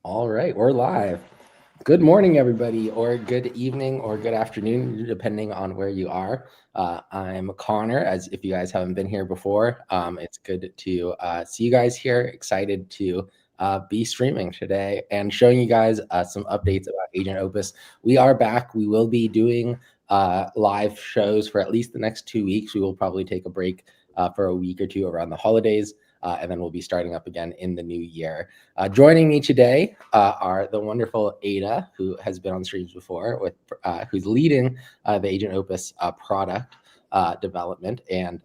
All right, we're live. Good morning, everybody, or good evening, or good afternoon, depending on where you are. I'm Connor, as if you guys haven't been here before. It's good to see you guys here. Excited to be streaming today and showing you guys some updates about Agent Opus. We are back. We will be doing live shows for at least the next 2 weeks. We will probably take a break for a week or two around the holidays. And then we'll be starting up again in the new year. Joining me today are the wonderful Ada, who has been on streams before, who's leading the Agent Opus product development. And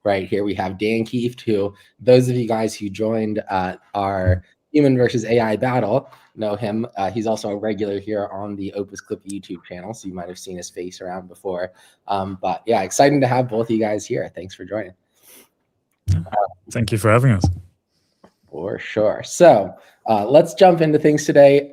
right here we have Dan Keefe, who those of you guys who joined our human versus AI battle know him. He's also a regular here on the Opus Clip YouTube channel, so you might have seen his face around before. But yeah, exciting to have both of you guys here. Thanks for joining. Thank you for having us. For sure. So let's jump into things today.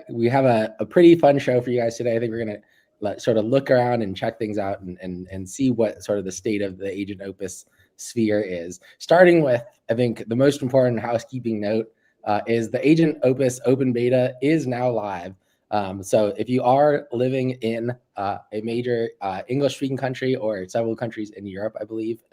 We have a pretty fun show for you guys today. I think we're going to sort of look around and check things out and see what sort of the state of the Agent Opus sphere is. Starting with, I think, the most important housekeeping note is the Agent Opus open beta is now live. So if you are living in a major English-speaking country or several countries in Europe, I believe,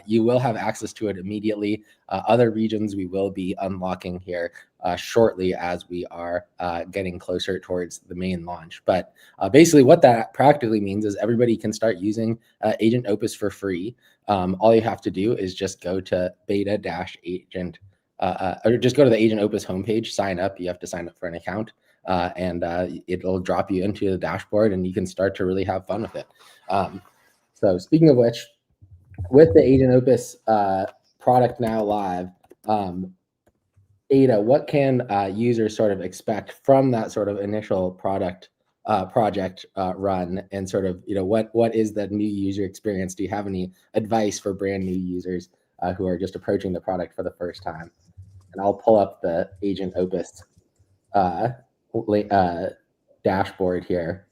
you will have access to it immediately. Other regions we will be unlocking here shortly as we are getting closer towards the main launch. But basically what that practically means is everybody can start using Agent Opus for free. All you have to do is just go to beta-agent, or just go to the Agent Opus homepage, sign up. You have to sign up for an account. And it'll drop you into the dashboard and you can start to really have fun with it. So speaking of which, with the Agent Opus product now live, Ada, what can users sort of expect from that sort of initial project run, and sort of, what is the new user experience? Do you have any advice for brand new users who are just approaching the product for the first time? And I'll pull up the Agent Opus dashboard here.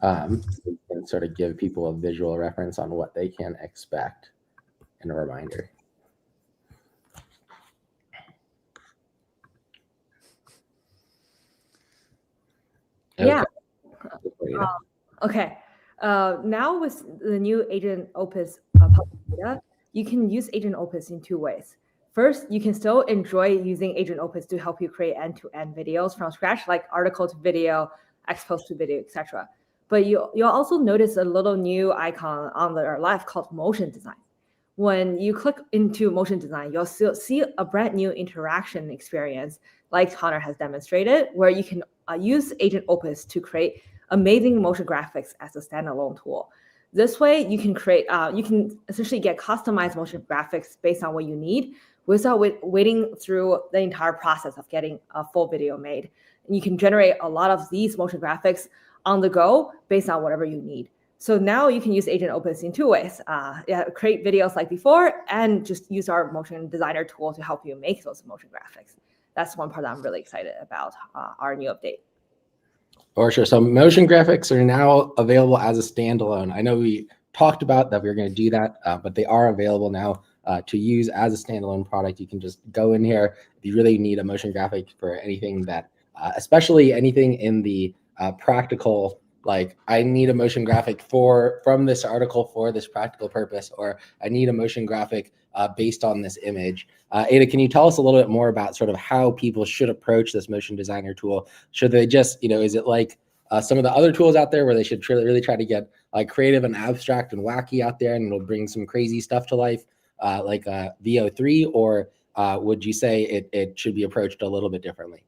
So you can sort of give people a visual reference on what they can expect and a reminder. Yeah. Okay. Now with the new Agent Opus public beta, you can use Agent Opus in two ways. First, you can still enjoy using Agent Opus to help you create end-to-end videos from scratch, like article to video, expose to video, etc. But you'll also notice a little new icon on the left called motion design. When you click into motion design, you'll still see a brand new interaction experience, like Connor has demonstrated, where you can use Agent Opus to create amazing motion graphics as a standalone tool. This way, you can create, you can essentially get customized motion graphics based on what you need, without waiting through the entire process of getting a full video made. And you can generate a lot of these motion graphics on the go based on whatever you need. So now you can use Agent Opus in two ways. Create videos like before, and just use our motion designer tool to help you make those motion graphics. That's one part that I'm really excited about, our new update. For sure. So motion graphics are now available as a standalone. I know we talked about that we were going to do that, but they are available now to use as a standalone product. You can just go in here if you really need a motion graphic for anything that, especially anything in the practical, like I need a motion graphic from this article for this practical purpose, or I need a motion graphic based on this image. Ada, can you tell us a little bit more about sort of how people should approach this motion designer tool? Should they just, is it like some of the other tools out there where they should really try to get like creative and abstract and wacky out there, and it'll bring some crazy stuff to life, like VO3, or would you say it should be approached a little bit differently?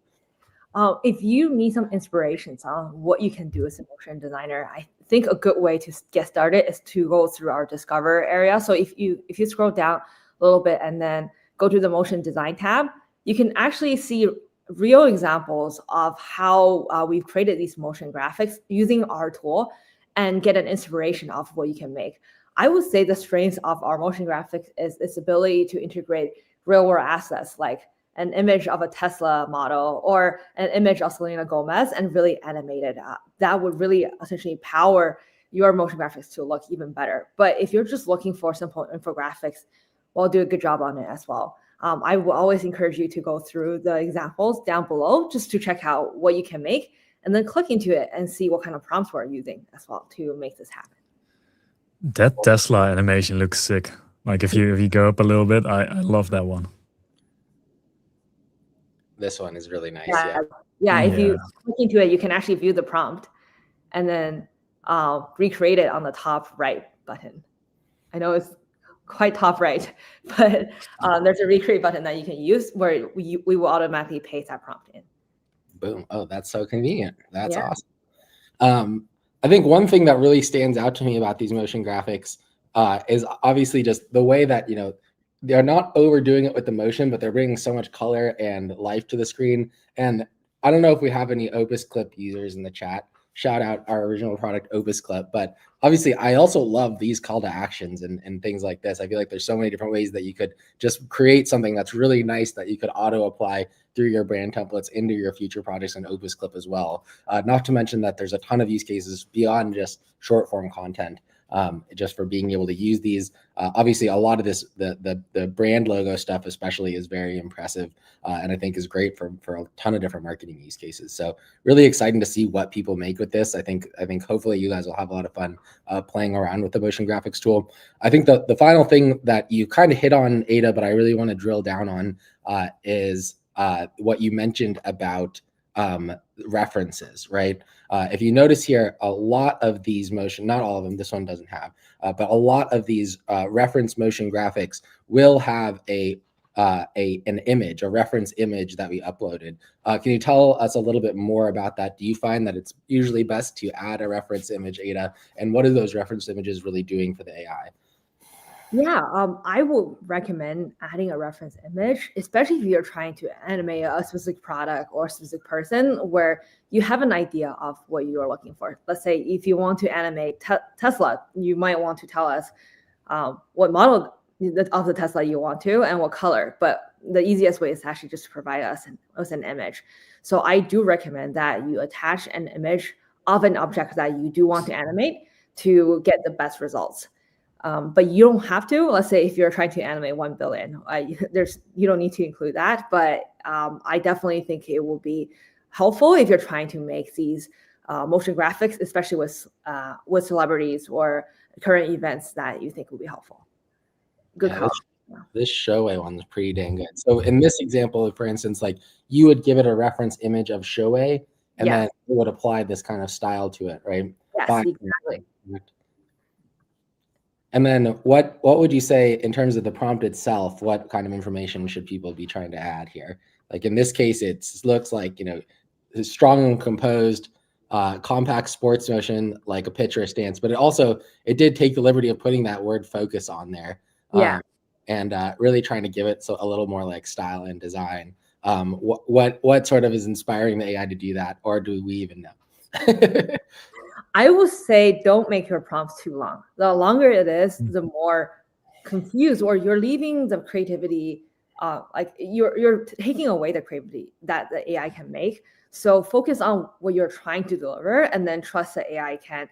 If you need some inspirations on what you can do as a motion designer, I think a good way to get started is to go through our Discover area. So if you scroll down a little bit and then go to the Motion Design tab, you can actually see real examples of how we've created these motion graphics using our tool, and get an inspiration of what you can make. I would say the strength of our motion graphics is its ability to integrate real-world assets, like an image of a Tesla model or an image of Selena Gomez, and really animate it. That would really essentially power your motion graphics to look even better. But if you're just looking for simple infographics, we'll do a good job on it as well. I will always encourage you to go through the examples down below just to check out what you can make, and then click into it and see what kind of prompts we're using as well to make this happen. That Tesla animation looks sick. Like if you go up a little bit, I love that one. This one is really nice. Yeah. If you click into it, you can actually view the prompt and then recreate it on the top right button. I know it's quite top right, but there's a recreate button that you can use where we will automatically paste that prompt in. Boom. Oh, that's so convenient. That's awesome. I think one thing that really stands out to me about these motion graphics is obviously just the way that, they're not overdoing it with the motion, but they're bringing so much color and life to the screen. And I don't know if we have any Opus Clip users in the chat. Shout out our original product, Opus Clip. But obviously, I also love these call to actions and things like this. I feel like there's so many different ways that you could just create something that's really nice that you could auto apply through your brand templates into your future projects in Opus Clip as well. Not to mention that there's a ton of use cases beyond just short form content. Just for being able to use these. Obviously, a lot of this, the brand logo stuff especially, is very impressive and I think is great for a ton of different marketing use cases. So really exciting to see what people make with this. I think hopefully you guys will have a lot of fun playing around with the motion graphics tool. I think the final thing that you kind of hit on, Ada, but I really want to drill down on is what you mentioned about references, right? If you notice here, a lot of these motion, not all of them, this one doesn't have, but a lot of these reference motion graphics will have an image, a reference image that we uploaded. Can you tell us a little bit more about that? Do you find that it's usually best to add a reference image, Ada? And what are those reference images really doing for the AI? Yeah, I would recommend adding a reference image, especially if you're trying to animate a specific product or a specific person where you have an idea of what you're looking for. Let's say if you want to animate Tesla, you might want to tell us what model of the Tesla you want to and what color. But the easiest way is actually just to provide us an image. So I do recommend that you attach an image of an object that you do want to animate to get the best results. But you don't have to. Let's say if you're trying to animate 1 billion, you don't need to include that. But I definitely think it will be helpful if you're trying to make these motion graphics, especially with celebrities or current events that you think will be helpful. Good call. This Shohei one is pretty dang good. So in this example, for instance, like you would give it a reference image of Shohei, and then it would apply this kind of style to it, right? Yes, exactly. And then what would you say in terms of the prompt itself? What kind of information should people be trying to add here? Like in this case, it looks like, strong and composed, compact sports motion, like a pitch or a stance, but it did take the liberty of putting that word focus on there. And really trying to give it a little more like style and design. What sort of is inspiring the AI to do that, or do we even know? I would say don't make your prompts too long. The longer it is, the more confused, or you're leaving the creativity, like you're taking away the creativity that the AI can make. So focus on what you're trying to deliver, and then trust the AI can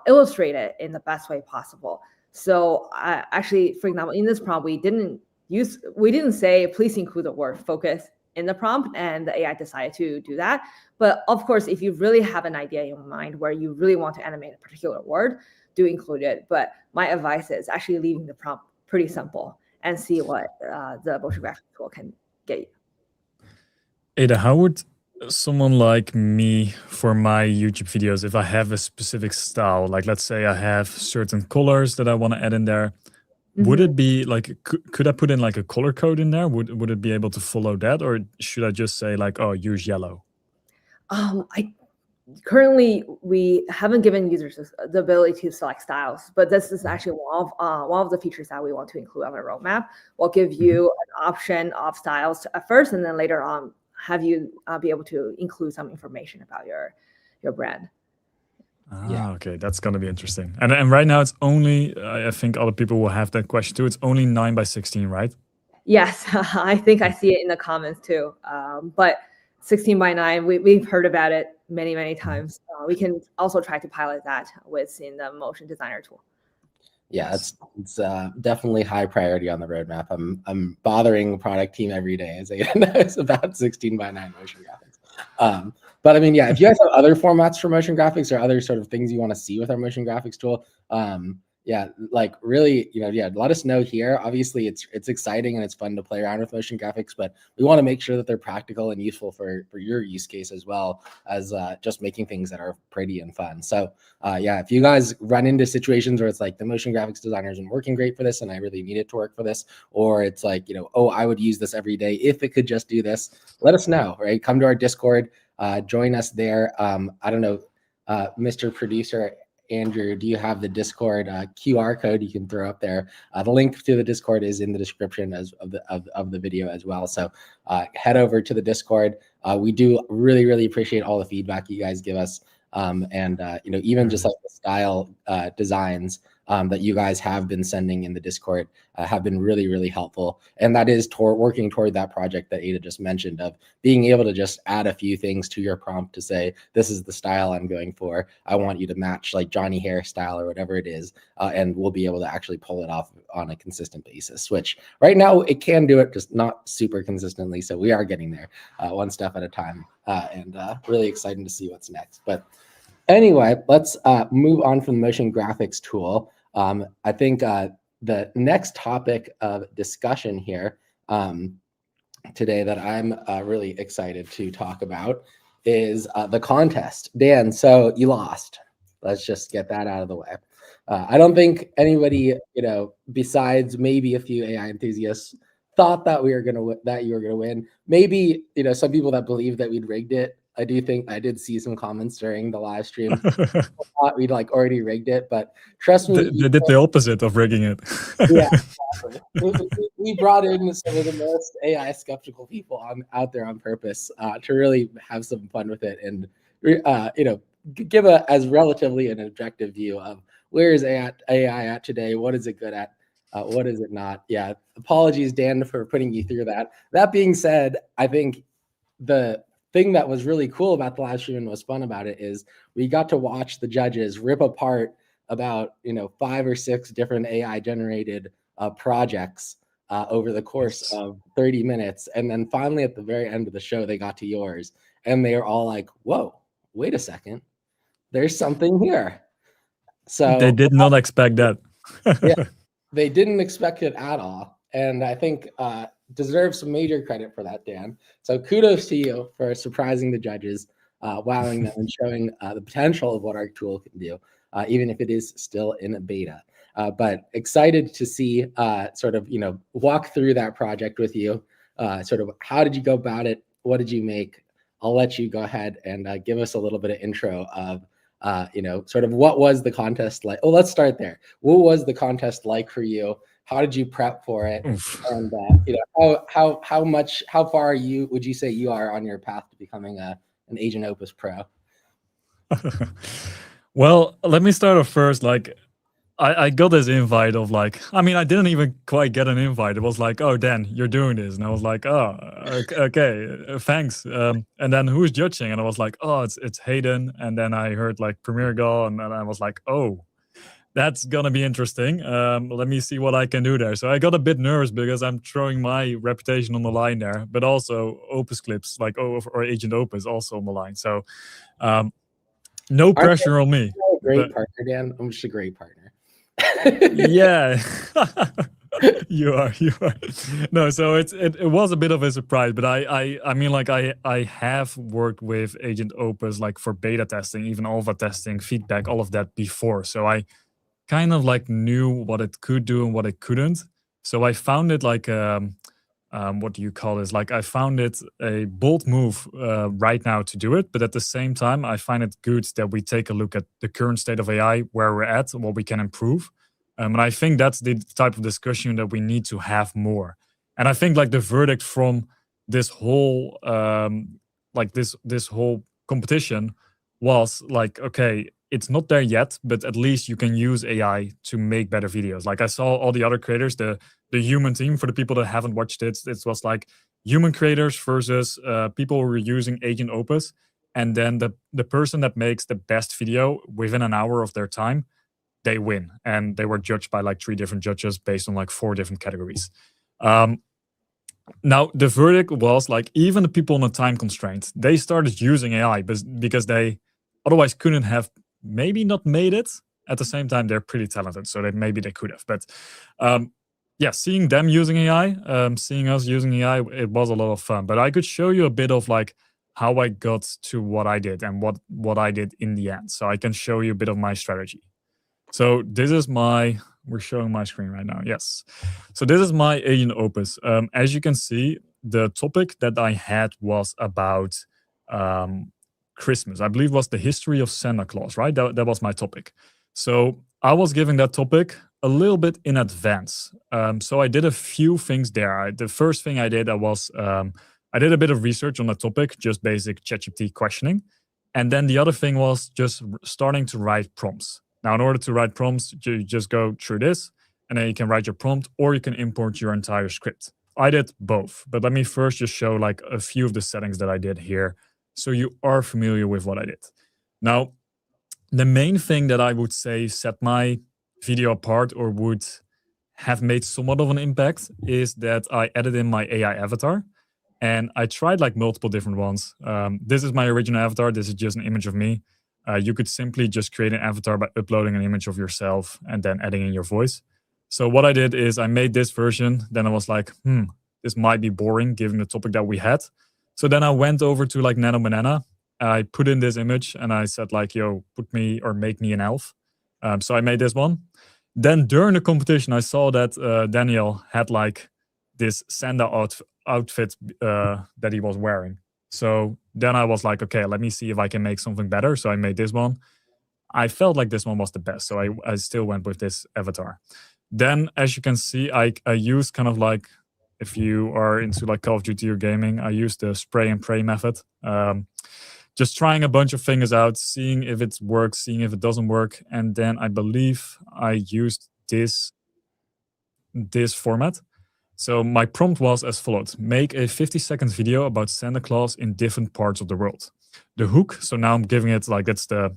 illustrate it in the best way possible. So actually, for example, in this prompt, we didn't say please include the word focus in the prompt, and the AI decided to do that. But of course, if you really have an idea in your mind where you really want to animate a particular word, do include it. But my advice is actually leaving the prompt pretty simple and see what the motion graphic tool can get you. Ada, how would someone like me, for my YouTube videos, if I have a specific style, like let's say I have certain colors that I want to add in there, would it be like, could I put in like a color code in there? Would it be able to follow that, or should I just say like, oh, use yellow? Currently, we haven't given users the ability to select styles, but this is actually one of the features that we want to include on our roadmap. We'll give you an option of styles at first, and then later on have you be able to include some information about your brand. Okay, that's going to be interesting. And right now it's only, I think other people will have that question too, it's only 9:16, right? Yes, I think I see it in the comments too. But 16:9, we've heard about it many times. We can also try to pilot that within the motion designer tool. Yeah, it's definitely high priority on the roadmap. I'm bothering the product team every day as it's about 16:9 motion graphics. But I mean, yeah, if you guys have other formats for motion graphics or other sort of things you want to see with our motion graphics tool, yeah, like really, yeah, let us know here. Obviously, it's exciting and it's fun to play around with motion graphics, but we want to make sure that they're practical and useful for your use case as well as just making things that are pretty and fun. So yeah, if you guys run into situations where it's like the motion graphics designer isn't working great for this and I really need it to work for this, or it's like, oh, I would use this every day if it could just do this, let us know, right? Come to our Discord, join us there. I don't know, Mr. Producer Andrew, do you have the Discord QR code you can throw up there? The link to the Discord is in the description of the video as well. So head over to the Discord. We do really appreciate all the feedback you guys give us. And even just like the style designs that you guys have been sending in the Discord have been really helpful. And that is working toward that project that Ada just mentioned of being able to just add a few things to your prompt to say, this is the style I'm going for. I want you to match like Johnny hairstyle or whatever it is. And we'll be able to actually pull it off on a consistent basis, which right now it can do it, just not super consistently. So we are getting there one step at a time, and really exciting to see what's next. But anyway, let's move on from the motion graphics tool. I think the next topic of discussion here today that I'm really excited to talk about is the contest. Dan, so you lost. Let's just get that out of the way. I don't think anybody, besides maybe a few AI enthusiasts, thought that you were gonna win. Maybe some people that believe that we'd rigged it. I do think I did see some comments during the live stream. Thought we'd like already rigged it, but trust me, they did the opposite of rigging it. Yeah, exactly. we brought in some of the most AI skeptical people out there on purpose to really have some fun with it and give a as relatively an objective view of where is AI at today, what is it good at, what is it not. Yeah, apologies, Dan, for putting you through that. That being said, I think the thing that was really cool about the live stream and was fun about it is we got to watch the judges rip apart about 5 or 6 different AI generated projects over the course of 30 minutes, and then finally at the very end of the show they got to yours and they were all like, whoa, wait a second, there's something here. So they did not expect that. Yeah, they didn't expect it at all, and I think deserves some major credit for that, Dan. So kudos to you for surprising the judges, wowing them, and showing the potential of what our tool can do, even if it is still in a beta. But excited to see sort of walk through that project with you. Sort of how did you go about it? What did you make? I'll let you go ahead and give us a little bit of intro of sort of what was the contest like. Oh, let's start there. What was the contest like for you? How did you prep for it? Oof. And how far would you say you are on your path to becoming an Agent Opus Pro? Well, let me start off first. Like, I got this invite of like, I mean, I didn't even quite get an invite. It was like, oh, Dan, you're doing this. And I was like, oh, okay, thanks. And then who's judging? And I was like, oh, it's Hayden. And then I heard like Premier Girl. And then I was like, oh, that's going to be interesting. Let me see what I can do there. So I got a bit nervous because I'm throwing my reputation on the line there, but also Opus Clips, like, or Agent Opus also on the line. So no pressure on me. A great partner, Dan. I'm just a great partner. Yeah. you are no, so it was a bit of a surprise, but I mean, like I have worked with Agent Opus like for beta testing, even alpha testing, feedback, all of that before, so I kind of like knew what it could do and what it couldn't. So I found it like what do you call this, like I found it a bold move right now to do it, but at the same time I find it good that we take a look at the current state of AI, where we're at, what we can improve. And I think that's the type of discussion that we need to have more. And I think like the verdict from this whole like this whole competition was like, okay, it's not there yet, but at least you can use AI to make better videos. Like I saw all the other creators, the human team, for the people that haven't watched it, it was like human creators versus people who were using Agent Opus. And then the person that makes the best video within an hour of their time, they win. And they were judged by like 3 different judges based on like 4 different categories. Now, the verdict was like, even the people on a time constraint, they started using AI because they otherwise couldn't have maybe not made it. At the same time, they're pretty talented, so maybe they could have. But yeah, seeing them using AI, seeing us using AI, it was a lot of fun. But I could show you a bit of like how I got to what I did and what I did in the end. So I can show you a bit of my strategy. So this is we're showing my screen right now. Yes. So this is my Agent Opus. As you can see, the topic that I had was about Christmas. I believe was the history of Santa Claus, right? That was my topic. So I was giving that topic a little bit in advance. So I did a few things there. The first thing I did, I did a bit of research on the topic, just basic ChatGPT questioning. And then the other thing was just starting to write prompts. Now, in order to write prompts, you just go through this, and then you can write your prompt, or you can import your entire script. I did both, but let me first just show like a few of the settings that I did here, so you are familiar with what I did. Now, the main thing that I would say set my video apart or would have made somewhat of an impact is that I added in my AI avatar. And I tried like multiple different ones. This is my original avatar. This is just an image of me. You could simply just create an avatar by uploading an image of yourself and then adding in your voice. So what I did is I made this version. Then I was like, this might be boring given the topic that we had. So then I went over to like Nano Banana. I put in this image and I said like, yo, put me or make me an elf. So I made this one. Then during the competition, I saw that Daniel had like this Santa outfit that he was wearing. So then I was like, okay, let me see if I can make something better. So I made this one. I felt like this one was the best. So I still went with this avatar. Then, as you can see, I used kind of like, if you are into like Call of Duty or gaming, I used the spray and pray method. Just trying a bunch of things out, seeing if it works, seeing if it doesn't work. And then I believe I used this format. So my prompt was as follows: make a 50-second video about Santa Claus in different parts of the world. The hook, so now I'm giving it like that's the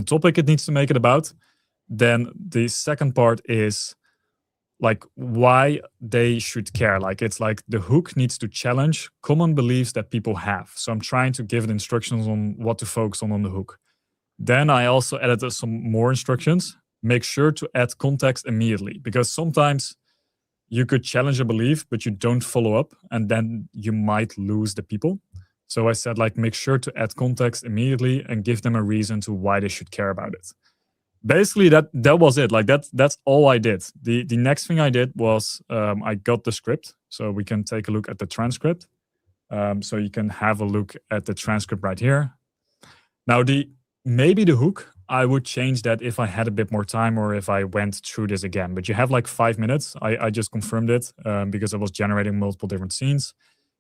topic it needs to make it about. Then the second part is like why they should care. Like it's like the hook needs to challenge common beliefs that people have. So I'm trying to give it instructions on what to focus on the hook. Then I also added some more instructions. Make sure to add context immediately, because sometimes you could challenge a belief, but you don't follow up, and then you might lose the people. So I said, like, make sure to add context immediately and give them a reason to why they should care about it. Basically, that was it. Like that's all I did. The next thing I did was I got the script, so we can take a look at the transcript. So you can have a look at the transcript right here. Now, maybe the hook, I would change that if I had a bit more time or if I went through this again. But you have like 5 minutes. I just confirmed it because I was generating multiple different scenes.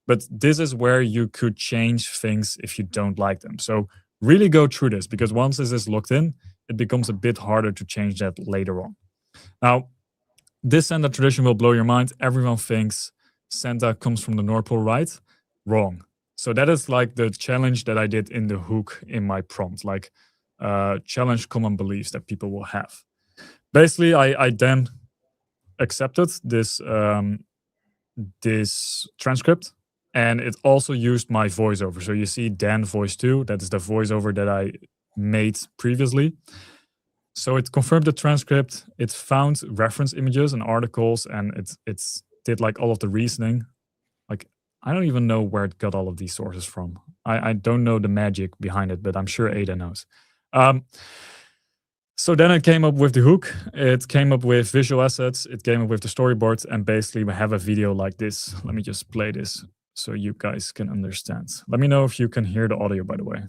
But this is where you could change things if you don't like them. So really go through this, because once this is locked in, it becomes a bit harder to change that later on. Now, this Santa tradition will blow your mind. Everyone thinks Santa comes from the North Pole, right? Wrong. So that is like the challenge that I did in the hook in my prompt, like challenge common beliefs that people will have. Basically, I then accepted this this transcript, and it also used my voiceover. So you see Dan voice 2, that is the voiceover that I made previously. So it confirmed the transcript, it found reference images and articles, and it did like all of the reasoning. Like, I don't even know where it got all of these sources from. I don't know the magic behind it, but I'm sure Ada knows. So then it came up with the hook, it came up with visual assets, it came up with the storyboards, and basically we have a video like this. Let me just play this so you guys can understand. Let me know if you can hear the audio, by the way.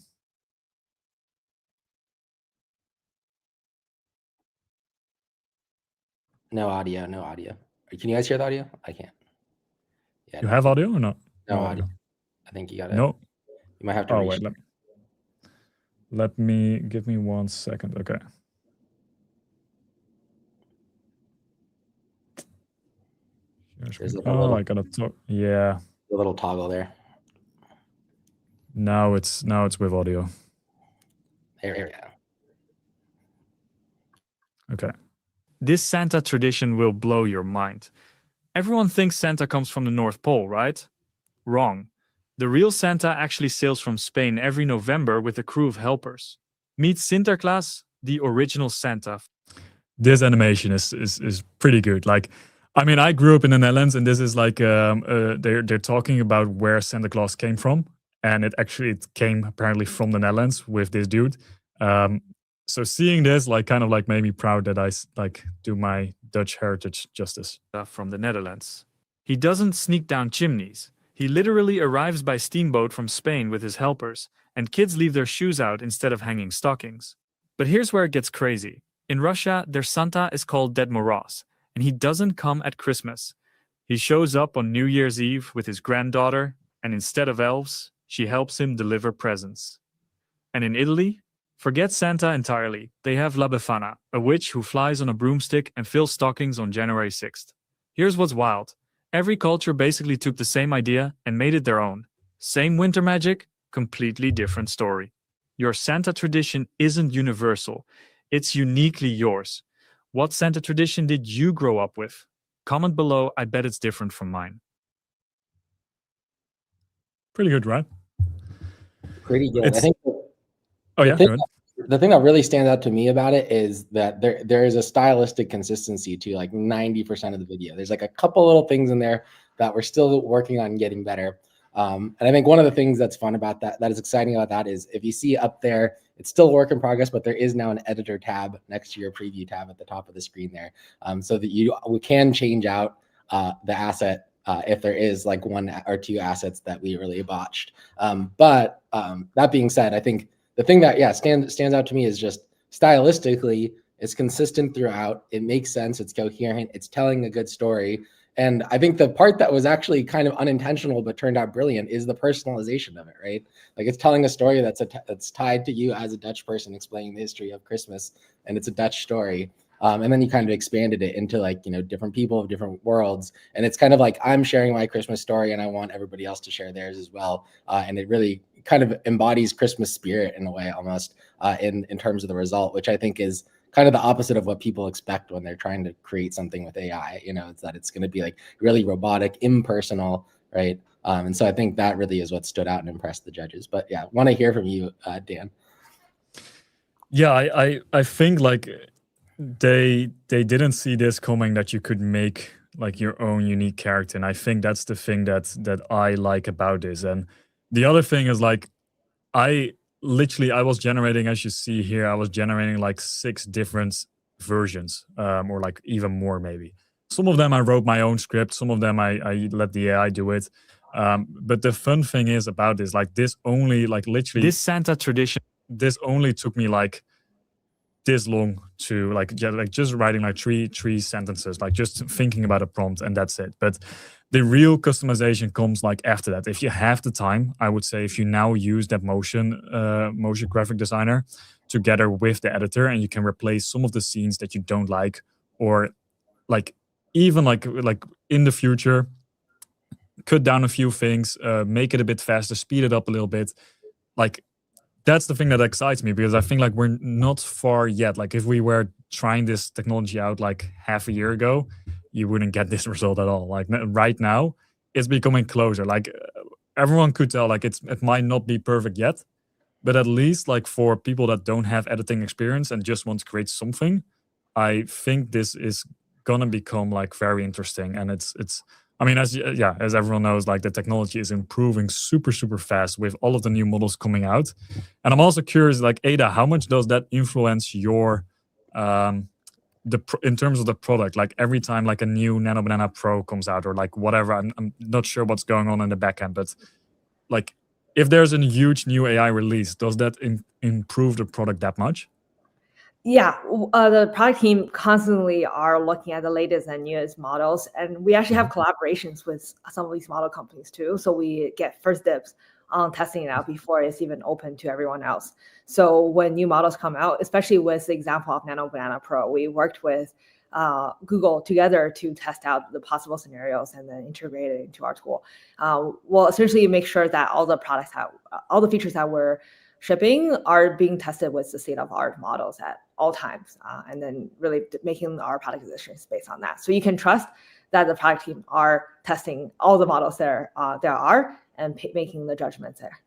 No audio, no audio. Can you guys hear the audio? I can't. Yeah, you have audio or not? No audio. I think you got it. No. You might have to. Oh, wait. Let me give me 1 second. Okay. Oh, I gotta talk. Yeah. A little toggle there. Now it's with audio. There we go. Okay. This Santa tradition will blow your mind. Everyone thinks Santa comes from the North Pole, right? Wrong. The real Santa actually sails from Spain every November with a crew of helpers. Meet Sinterklaas, the original Santa. This animation is pretty good. Like, I mean, I grew up in the Netherlands, and this is like they're talking about where Santa Claus came from, and it came apparently from the Netherlands with this dude. So seeing this like kind of like made me proud that I like do my Dutch heritage justice. From the Netherlands. He doesn't sneak down chimneys. He literally arrives by steamboat from Spain with his helpers, and kids leave their shoes out instead of hanging stockings. But here's where it gets crazy. In Russia, their Santa is called Ded Moroz, and he doesn't come at Christmas. He shows up on New Year's Eve with his granddaughter, and instead of elves, she helps him deliver presents. And in Italy, forget Santa entirely. They have La Befana, a witch who flies on a broomstick and fills stockings on January 6th. Here's what's wild. Every culture basically took the same idea and made it their own. Same winter magic, completely different story. Your Santa tradition isn't universal. It's uniquely yours. What Santa tradition did you grow up with? Comment below, I bet it's different from mine. Pretty good, right? Pretty good. I think Oh yeah, go ahead. the thing that really stands out to me about it is that there is a stylistic consistency to like 90% of the video. There's like a couple little things in there that we're still working on getting better. And I think one of the things that's fun about that is exciting about that is if you see up there, it's still a work in progress, but there is now an editor tab next to your preview tab at the top of the screen there, so that we can change out the asset if there is like one or two assets that we really botched. But that being said, I think the thing that stands out to me is just stylistically, it's consistent throughout. It makes sense. It's coherent. It's telling a good story. And I think the part that was actually kind of unintentional but turned out brilliant is the personalization of it, right? Like it's telling a story that's tied to you as a Dutch person explaining the history of Christmas, and it's a Dutch story. And then you kind of expanded it into like, different people of different worlds. And it's kind of like I'm sharing my Christmas story and I want everybody else to share theirs as well. And it really kind of embodies Christmas spirit in a way almost in terms of the result, which I think is kind of the opposite of what people expect when they're trying to create something with AI. It's that it's going to be like really robotic, impersonal, right? And so I think that really is what stood out and impressed the judges. But yeah, want to hear from you, Dan. Yeah, I think like they didn't see this coming, that you could make like your own unique character, and I think that's the thing that I like about this. And the other thing is like I was generating, as you see here, I was generating like 6 different versions, or like even more maybe. Some of them I wrote my own script, some of them I let the AI do it. But the fun thing is about this, like this only like literally this Santa tradition, this only took me like this long to like just writing like three sentences, like just thinking about a prompt, and that's it. But the real customization comes like after that. If you have the time, I would say if you now use that motion graphic designer together with the editor, and you can replace some of the scenes that you don't like, or like even like in the future, cut down a few things, make it a bit faster, speed it up a little bit. Like that's the thing that excites me, because I think like we're not far yet. Like if we were trying this technology out like half a year ago, you wouldn't get this result at all. Like right now, it's becoming closer. Like everyone could tell, like it might not be perfect yet, but at least like for people that don't have editing experience and just want to create something, I think this is gonna become like very interesting. And it's I mean, as everyone knows, like the technology is improving super fast with all of the new models coming out. And I'm also curious, like Ada, how much does that influence your in terms of the product? Like every time like a new Nano Banana Pro comes out, or like whatever, I'm not sure what's going on in the back end, but like if there's a huge new AI release, does that improve the product that much? Yeah, the product team constantly are looking at the latest and newest models, and we actually have collaborations with some of these model companies too. So we get first dibs on testing it out before it's even open to everyone else. So when new models come out, especially with the example of Nano Banana Pro, we worked with Google together to test out the possible scenarios and then integrate it into our tool. We'll essentially make sure that all the products have all the features that we're shipping are being tested with the state-of-art models at all times, and then really making our product decisions based on that. So you can trust that the product team are testing all the models there are and making the judgments there.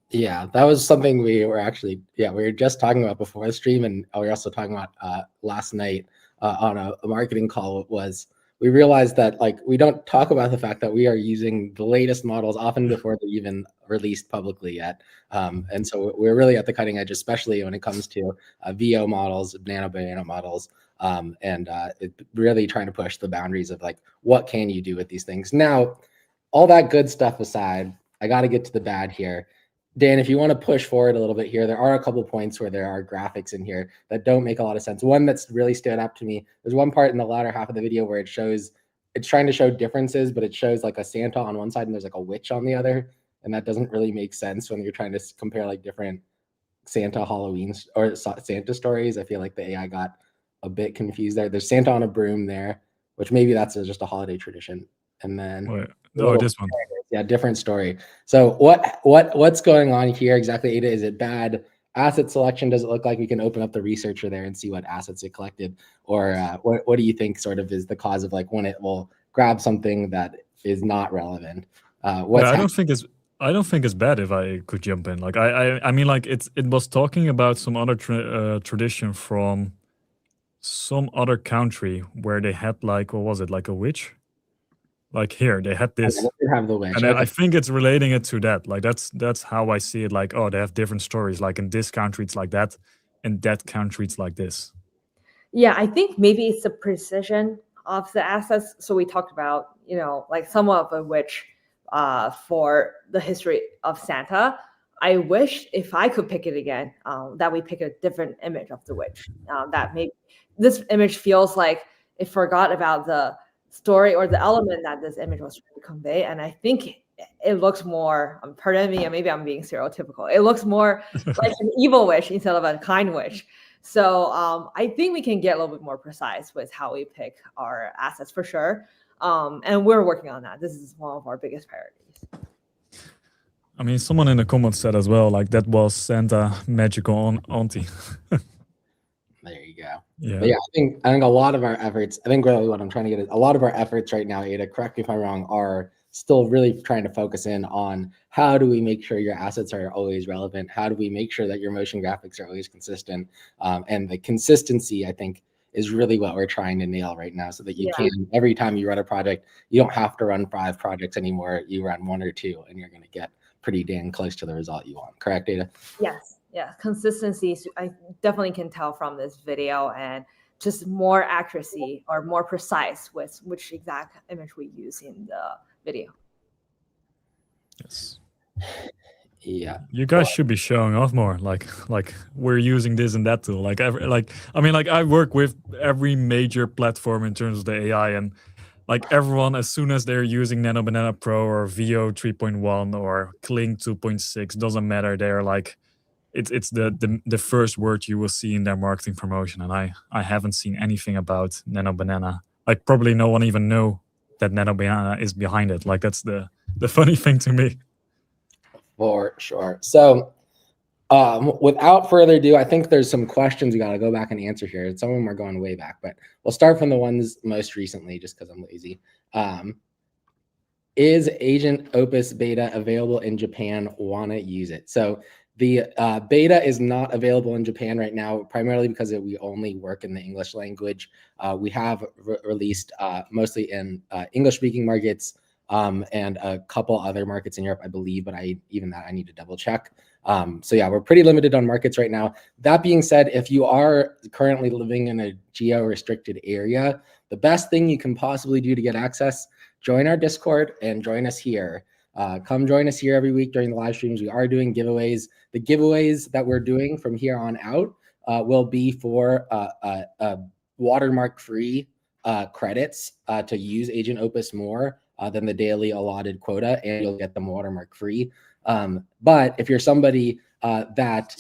Yeah, that was something we were just talking about before the stream, and we were also talking about last night on a marketing call. Was we realized that like we don't talk about the fact that we are using the latest models often before they're even released publicly yet, and so we're really at the cutting edge, especially when it comes to VO models, banana models, and really trying to push the boundaries of like what can you do with these things. Now, all that good stuff aside, I got to get to the bad here. Dan, if you want to push forward a little bit here, there are a couple of points where there are graphics in here that don't make a lot of sense. One that's really stood out to me, there's one part in the latter half of the video where it's trying to show differences, but it shows like a Santa on one side and there's like a witch on the other. And that doesn't really make sense when you're trying to compare like different Santa Halloween or Santa stories. I feel like the AI got a bit confused there. There's Santa on a broom there, which maybe that's just a holiday tradition. And then this one. Yeah, different story. So what's going on here exactly, Ada? Is it bad asset selection? Does it look like we can open up the researcher there and see what assets it collected? Or what do you think sort of is the cause of like when it will grab something that is not relevant? I don't think it's bad if I could jump in. Like I mean like it was talking about some other tradition from some other country where they had like, what was it, like a witch? Like here, they had this, have the witch. and I think it's relating it to that. Like that's how I see it. Like, oh, they have different stories. Like in this country, it's like that. In that country, it's like this. Yeah, I think maybe it's the precision of the assets. So we talked about, like some of which for the history of Santa. I wish if I could pick it again, that we pick a different image of the witch. That maybe this image feels like it forgot about the story or the element that this image was trying to convey. And I think it looks more, pardon me, and maybe I'm being stereotypical, it looks more like an evil witch instead of a kind witch. So I think we can get a little bit more precise with how we pick our assets for sure. And we're working on that. This is one of our biggest priorities. I mean, someone in the comments said as well, like that was Santa magical auntie. There you go. Yeah. But yeah, I think a lot of our efforts, I think really what I'm trying to get is a lot of our efforts right now, Ada, correct me if I'm wrong, are still really trying to focus in on how do we make sure your assets are always relevant? How do we make sure that your motion graphics are always consistent? And the consistency, I think, is really what we're trying to nail right now so that you can, every time you run a project, you don't have to run 5 projects anymore. You run 1 or 2 and you're going to get pretty dang close to the result you want. Correct, Ada? Yes. Yeah, consistency, I definitely can tell from this video, and just more accuracy or more precise with which exact image we use in the video. Yes. Yeah. You guys should be showing off more. Like we're using this and that tool. I work with every major platform in terms of the AI, and like everyone, as soon as they're using Nano Banana Pro or VO 3.1 or Kling 2.6, doesn't matter. They're like, it's the first word you will see in their marketing promotion, and I haven't seen anything about Nano Banana. Like probably no one even know that Nano Banana is behind it. Like that's the funny thing to me. For sure. So without further ado, I think there's some questions we got to go back and answer here. Some of them are going way back, but we'll start from the ones most recently just because I'm lazy. Is Agent Opus beta available in Japan? Want to use it? So the beta is not available in Japan right now, primarily because we only work in the English language. We have released mostly in English-speaking markets and a couple other markets in Europe, I believe, but I need to double check. So yeah, we're pretty limited on markets right now. That being said, if you are currently living in a geo-restricted area, the best thing you can possibly do to get access, join our Discord and join us here. Come join us here every week during the live streams. We are doing giveaways. The giveaways that we're doing from here on out will be for watermark-free credits to use Agent Opus more than the daily allotted quota, and you'll get them watermark-free. But if you're somebody that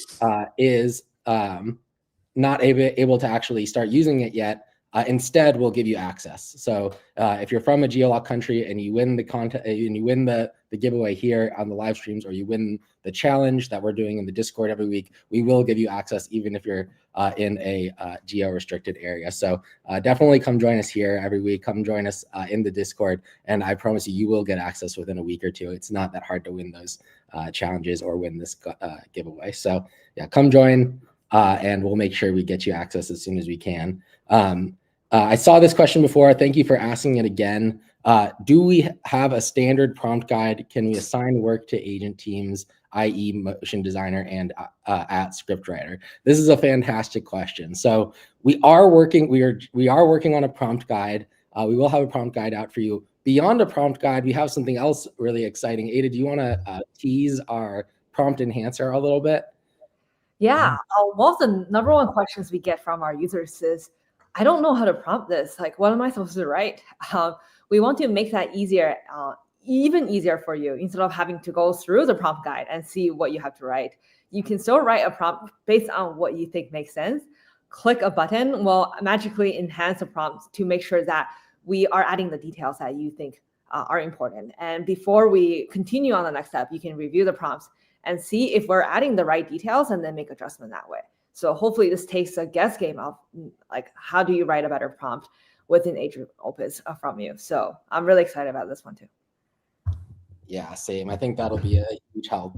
is not able to actually start using it yet, Instead, we'll give you access. So if you're from a geolock country and you win the content and you win the giveaway here on the live streams, or you win the challenge that we're doing in the Discord every week, we will give you access even if you're in a geo-restricted area. So definitely come join us here every week. Come join us in the Discord, and I promise you, you will get access within a week or two. It's not that hard to win those challenges or win this giveaway. So yeah, come join, and we'll make sure we get you access as soon as we can. I saw this question before. Thank you for asking it again. Do we have a standard prompt guide? Can we assign work to agent teams, i.e. motion designer and at scriptwriter? This is a fantastic question. So we are working on a prompt guide. We will have a prompt guide out for you. Beyond a prompt guide, we have something else really exciting. Ada, do you want to tease our prompt enhancer a little bit? Yeah, one of the number one questions we get from our users is, I don't know how to prompt this. Like, what am I supposed to write? We want to make that easier, even easier for you. Instead of having to go through the prompt guide and see what you have to write, you can still write a prompt based on what you think makes sense. Click a button will magically enhance the prompt to make sure that we are adding the details that you think are important. And before we continue on the next step, you can review the prompts and see if we're adding the right details and then make adjustment that way. So hopefully this takes a guess game of like, how do you write a better prompt within Agent Opus from you? So I'm really excited about this one too. Yeah, same. I think that'll be a huge help.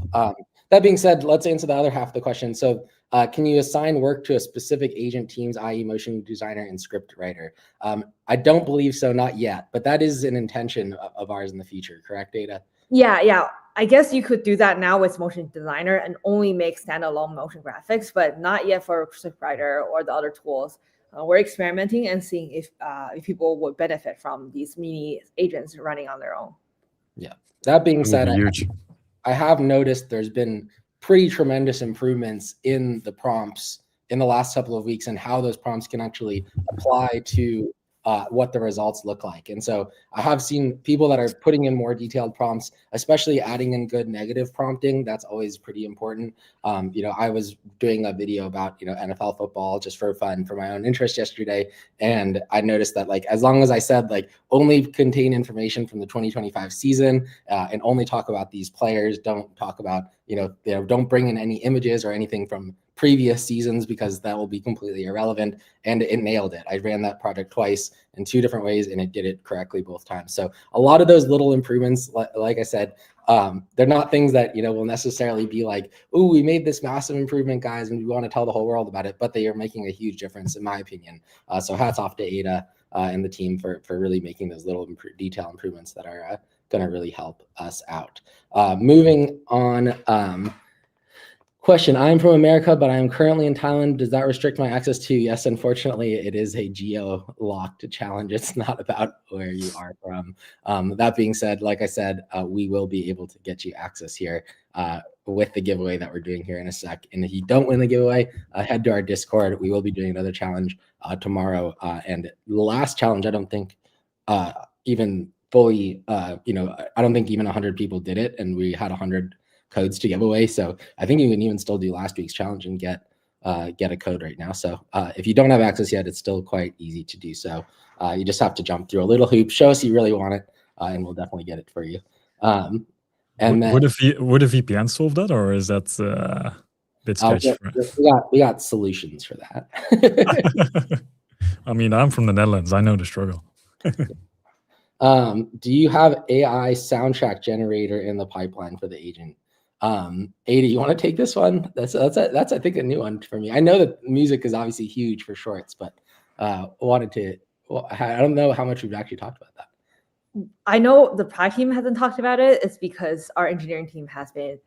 That being said, let's answer the other half of the question. So can you assign work to a specific agent teams, i.e. motion designer and script writer? I don't believe so, not yet, but that is an intention of ours in the future, correct, Ada? Yeah. I guess you could do that now with motion designer and only make standalone motion graphics, but not yet for scriptwriter or the other tools. We're experimenting and seeing if people would benefit from these mini agents running on their own. Yeah. That being said, huge. I have noticed there's been pretty tremendous improvements in the prompts in the last couple of weeks and how those prompts can actually apply to what the results look like. And so I have seen people that are putting in more detailed prompts, especially adding in good negative prompting. That's always pretty important. I was doing a video about, NFL football just for fun, for my own interest yesterday. And I noticed that as long as I said only contain information from the 2025 season and only talk about these players, don't talk about, don't bring in any images or anything from previous seasons because that will be completely irrelevant. And it nailed it. I ran that project twice in 2 different ways and it did it correctly both times. So a lot of those little improvements, like I said, they're not things that, will necessarily be like, ooh, we made this massive improvement, guys, and we want to tell the whole world about it, but they are making a huge difference in my opinion. So hats off to Ada and the team for really making those little detail improvements that are going to really help us out. Moving on. Question, I'm from America, but I'm currently in Thailand. Does that restrict my access to? Yes, unfortunately, it is a geo-locked challenge. It's not about where you are from. That being said, like I said, we will be able to get you access here with the giveaway that we're doing here in a sec. And if you don't win the giveaway, head to our Discord. We will be doing another challenge tomorrow. And the last challenge, I don't think even fully, I don't think even 100 people did it. And we had 100 codes to give away. So I think you can even still do last week's challenge and get a code right now. So if you don't have access yet, it's still quite easy to do so. You just have to jump through a little hoop, show us you really want it, and we'll definitely get it for you. And then, would a VPN solve that, or is that a bit sketchy? We got solutions for that. I mean, I'm from the Netherlands. I know the struggle. Do you have AI soundtrack generator in the pipeline for the agent? Ada, you want to take this one? That's I think a new one for me. I know that music is obviously huge for shorts, but I don't know how much we've actually talked about that. I know the product team hasn't talked about it. It's because our engineering team has been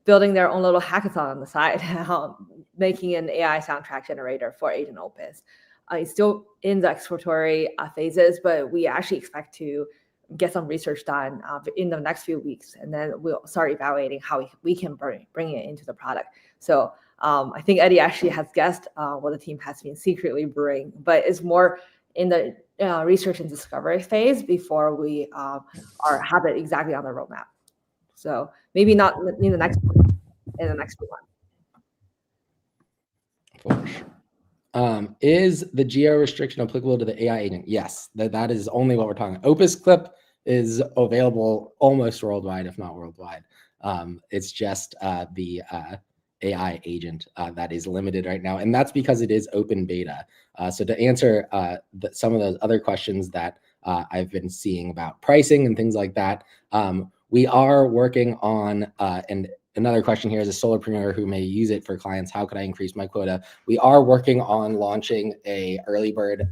building their own little hackathon on the side, making an AI soundtrack generator for Agent Opus. It's still in the exploratory phases, but we actually expect to get some research done in the next few weeks, and then we'll start evaluating how we can bring it into the product. So I think Eddie actually has guessed what the team has been secretly brewing, but it's more in the research and discovery phase before we have it exactly on the roadmap. So maybe not in the next few months. For sure. Is the geo restriction applicable to the AI agent? Yes, that is only what we're talking about. Opus Clip is available almost worldwide, if not worldwide. It's just the AI agent that is limited right now, and that's because it is open beta. So to answer some of those other questions that I've been seeing about pricing and things like that, we are working on, and another question here is a solopreneur who may use it for clients. How could I increase my quota? We are working on launching a early bird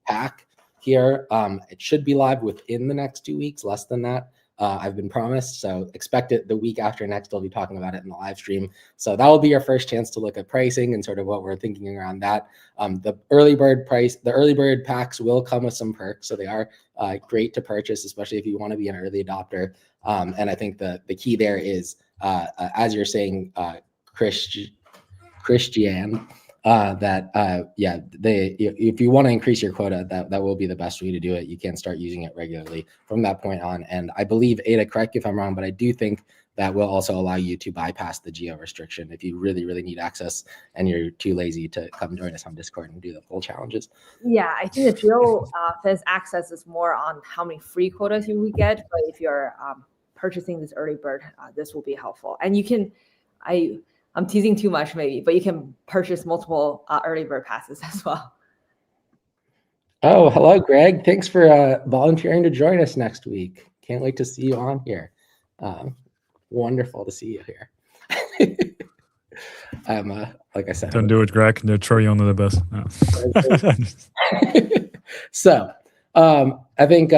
pack here. It should be live within the next 2 weeks, less than that. I've been promised, so expect it the week after next. I'll be talking about it in the live stream. So that will be your first chance to look at pricing and sort of what we're thinking around that. The early bird packs will come with some perks, so they are great to purchase, especially if you want to be an early adopter. And I think the key there is, as you're saying, Christian, if you want to increase your quota, that will be the best way to do it. You can start using it regularly from that point on. And I believe, Ada, correct if I'm wrong, but I do think that will also allow you to bypass the geo restriction if you really, really need access and you're too lazy to come join us on Discord and do the full challenges. Yeah, I think the geo fence access is more on how many free quotas you would get. But if you're purchasing this early bird, this will be helpful. And you can, I'm teasing too much maybe, but you can purchase multiple early bird passes as well. Oh, hello, Greg. Thanks for volunteering to join us next week. Can't wait to see you on here. Wonderful to see you here. Like I said, Don't do it, Greg. They'll throw you under the bus. No. So I think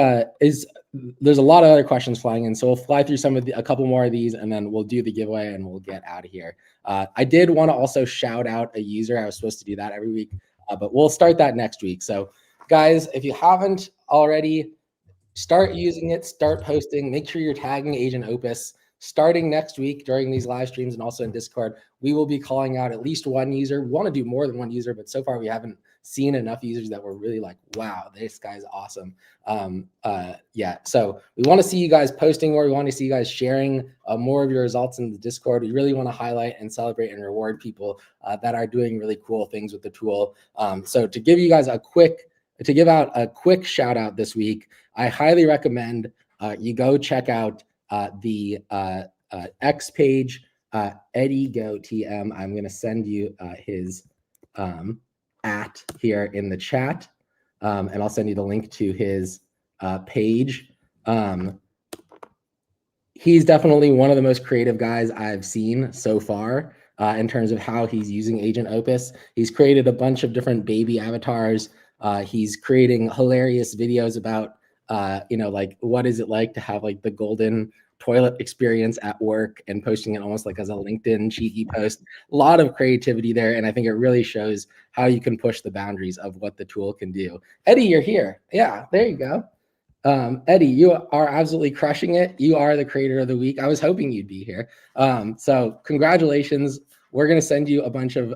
there's a lot of other questions flying in, so we'll fly through a couple more of these, and then we'll do the giveaway and we'll get out of here. I did want to also shout out a user. I was supposed to do that every week, but we'll start that next week. So guys, if you haven't already, start using it, start posting, make sure you're tagging Agent Opus. Starting next week during these live streams and also in Discord, we will be calling out at least one user. We want to do more than one user, but so far we haven't seen enough users that we're really like, wow, this guy's awesome. Yeah, so we want to see you guys posting more. We want to see you guys sharing more of your results in the Discord. We really want to highlight and celebrate and reward people that are doing really cool things with the tool. So to give you guys give out a quick shout out this week, I highly recommend you go check out the X page, Eddie Go TM. I'm going to send you his @ here in the chat, and I'll send you the link to his page. He's definitely one of the most creative guys I've seen so far in terms of how he's using Agent Opus. He's created a bunch of different baby avatars. He's creating hilarious videos about like what is it like to have like the golden toilet experience at work and posting it almost like as a LinkedIn cheeky post. A lot of creativity there, and I think it really shows how you can push the boundaries of what the tool can do. Eddie, you're here. Yeah, there you go. Eddie, you are absolutely crushing it. You are the creator of the week. I was hoping you'd be here. So congratulations. We're going to send you a bunch of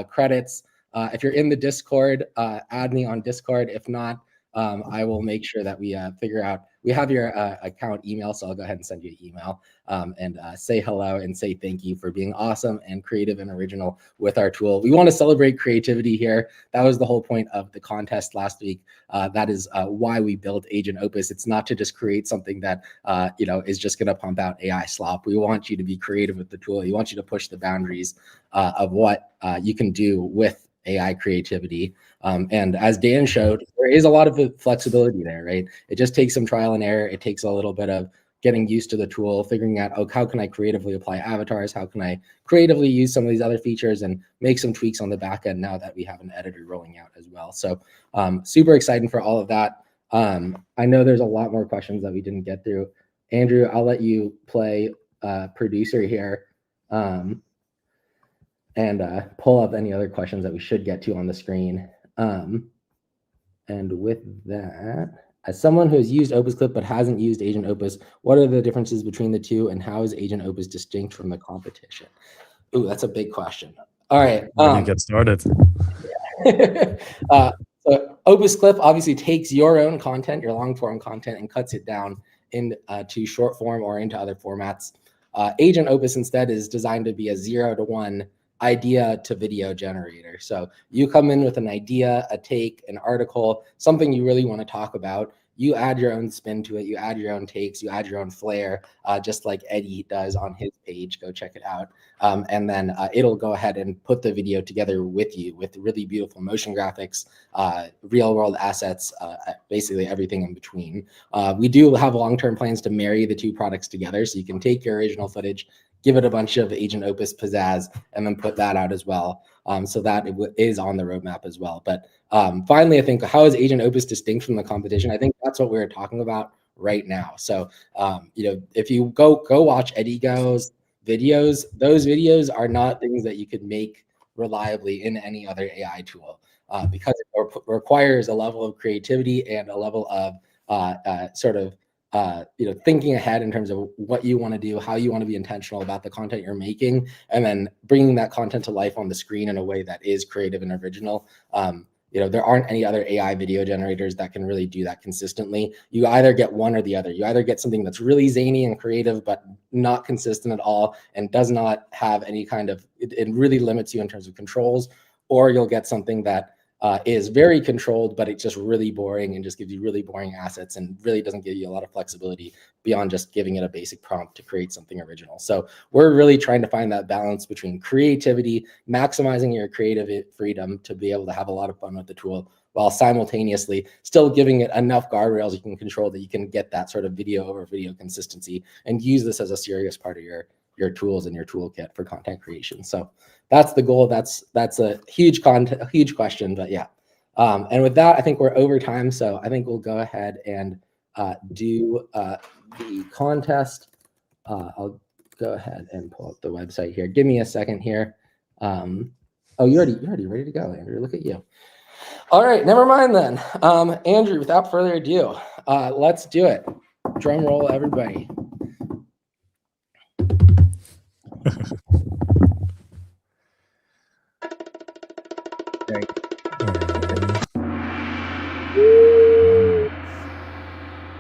credits. If you're in the Discord, add me on Discord. If not, I will make sure that we figure out. We have your account email, so I'll go ahead and send you an email and say hello and say thank you for being awesome and creative and original with our tool. We want to celebrate creativity here. That was the whole point of the contest last week. That is why we built Agent Opus. It's not to just create something that is just going to pump out AI slop. We want you to be creative with the tool. We want you to push the boundaries of what you can do with AI creativity. And as Dan showed, there is a lot of flexibility there, right? It just takes some trial and error. It takes a little bit of getting used to the tool, figuring out, oh, how can I creatively apply avatars? How can I creatively use some of these other features and make some tweaks on the back end now that we have an editor rolling out as well. So super exciting for all of that. I know there's a lot more questions that we didn't get through. Andrew, I'll let you play producer here. And pull up any other questions that we should get to on the screen. And with that, as someone who has used Opus Clip but hasn't used Agent Opus, what are the differences between the two, and how is Agent Opus distinct from the competition? Ooh, that's a big question. All right. When you get started. So Opus Clip obviously takes your own content, your long form content, and cuts it down into short form or into other formats. Agent Opus instead is designed to be a 0 to 1 idea to video generator. So you come in with an idea, a take, an article, something you really want to talk about. You add your own spin to it. You add your own takes. You add your own flair, just like Eddie does on his page. Go check it out. And then it'll go ahead and put the video together with you with really beautiful motion graphics, real world assets, basically everything in between. We do have long-term plans to marry the two products together. So you can take your original footage, give it a bunch of Agent Opus pizzazz, and then put that out as well. So that is on the roadmap as well. But finally, I think, how is Agent Opus distinct from the competition? I think that's what we're talking about right now. So, if you go watch Eddie Go's videos, those videos are not things that you could make reliably in any other AI tool because it requires a level of creativity and a level of thinking ahead in terms of what you want to do, how you want to be intentional about the content you're making, and then bringing that content to life on the screen in a way that is creative and original. There aren't any other AI video generators that can really do that consistently. You either get one or the other. You either get something that's really zany and creative, but not consistent at all, and does not have any kind of, it really limits you in terms of controls, or you'll get something that is very controlled, but it's just really boring and just gives you really boring assets and really doesn't give you a lot of flexibility beyond just giving it a basic prompt to create something original. So we're really trying to find that balance between creativity, maximizing your creative freedom to be able to have a lot of fun with the tool, while simultaneously still giving it enough guardrails you can control that you can get that sort of video over video consistency and use this as a serious part of your tools and your toolkit for content creation. So that's the goal. That's a huge question, but yeah. And with that, I think we're over time. So I think we'll go ahead and do the contest. I'll go ahead and pull up the website here. Give me a second here. Oh, you're already ready to go, Andrew. Look at you. All right, never mind then. Andrew, without further ado, let's do it. Drum roll, everybody.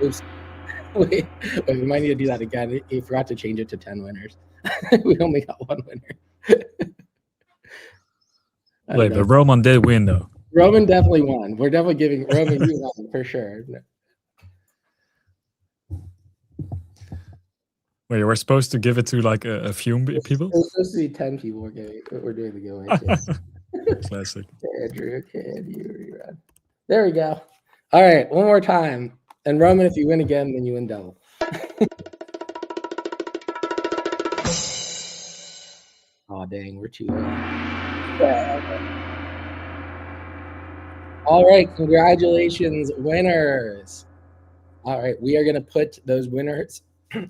Oops. Wait, we might need to do that again. He forgot to change it to 10 winners. We only got one winner. Wait, but Roman did win, though. Roman definitely won. We're definitely giving Roman, you won for sure. Wait, we're supposed to give it to like a few people? It's supposed to be 10 people we're doing the giveaway to. Classic. Andrew, can you rerun? There we go. All right, one more time. And Roman, if you win again, then you win double. Oh, dang, we're too early. All right, congratulations, winners. All right, we are going to put those winners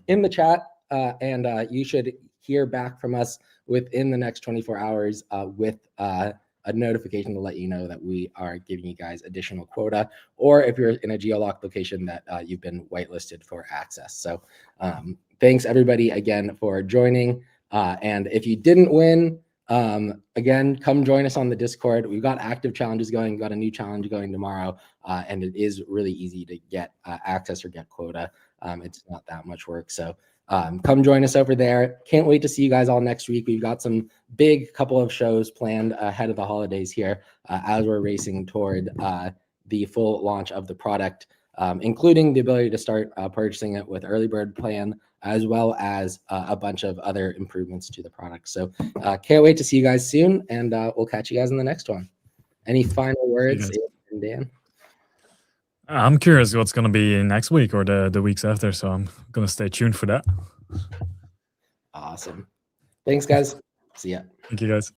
in the chat, and you should hear back from us within the next 24 hours with a notification to let you know that we are giving you guys additional quota, or if you're in a geolocked location that you've been whitelisted for access. So thanks everybody again for joining. And if you didn't win, again, come join us on the Discord. We've got active challenges going. We've got a new challenge going tomorrow, and it is really easy to get access or get quota. It's not that much work. So come join us over there. Can't wait to see you guys all next week. We've got some big couple of shows planned ahead of the holidays here as we're racing toward the full launch of the product, including the ability to start purchasing it with early bird plan, as well as a bunch of other improvements to the product. So can't wait to see you guys soon, and we'll catch you guys in the next one. Any final words, Dan? I'm curious what's going to be next week or the weeks after, so I'm going to stay tuned for that. Awesome. Thanks, guys. See ya. Thank you, guys.